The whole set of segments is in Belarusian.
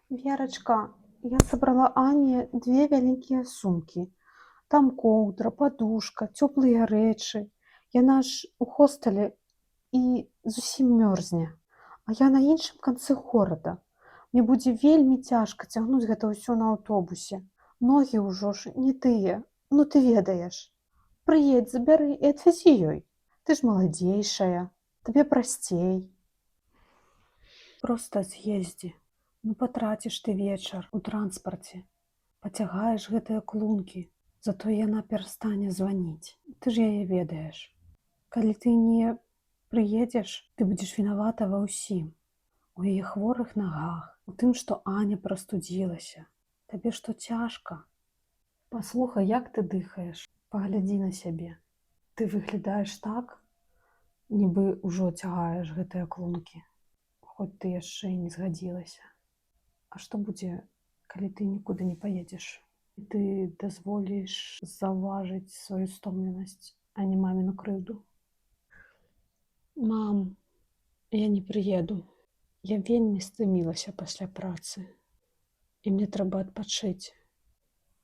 Верочка, я собрала Ане две вялікія сумкі. Там коўдра, падушка, цёплыя рэчы. Яна ж у хостэле і зусім мёрзне. А я на іншым канцы горада. Мне будзе вельмі цяжка цягнуць гэта ўсё на аўтобусе. Ногі ўжо ж не тыя, ну ты ведаеш. Прыедзь, забяры і адвязі ёй. Ты ж маладзейшая, табе прасцей. Проста з'ездзі. Ну патраціш ты вечар у транспарце. Пацягаеш гэтыя клункі, затое яна перастане званіць. Ты ж яе ведаеш. Калі ты не прыедзеш, ты будзеш вінавата ва ўсім. У яе хворых нагах, у тым, што Аня прастудзілася. Табе што цяжка? Паслухай, як ты дыхаеш, паглядзі на сябе. Ты выглядаеш так, нібы ўжо цягаеш гэтыя клункі, хоць ты яшчэ і не згадзілася. А што будзе, калі ты нікуды не паедзеш? І ты дазволіш заўважыць сваю стомленасць, а не маміну крыўду? Мам, я не прыеду. Я вельмі стамілася пасля працы. І мне трэба адпачыць.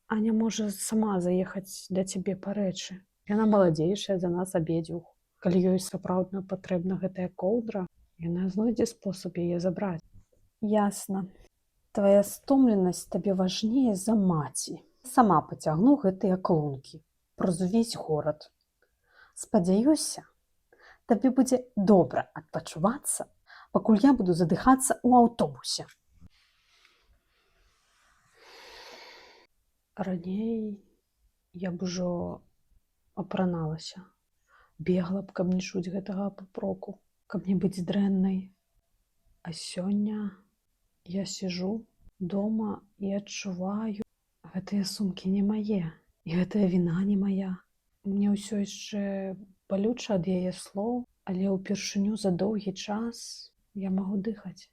Аня можа сама заехаць да цябе па рэчы. Яна маладзейшая за нас абедзвюх. Калі ёй сапраўдна патрэбна гэтая коўдра, яна знойдзе спосаб яе забраць. Ясна. Твая стомленасць табе важнее за маці. Сама пацягну гэтыя клункі праз увесь горад. Спадзяюся, табе будзе добра адпачувацца, пакуль я буду задыхацца ў аўтобусе. Раней я б ужо апраналася. Бегла б, каб не чуць гэтага папроку, каб не быць дрэннай. А сёння я сижу дома і адчуваю, гэтыя сумкі не мае, і гэтая віна не мая. Мне ўсё яшчэ балюча ад яе слоў, але ўпершыню за доўгі час я магу дыхаць.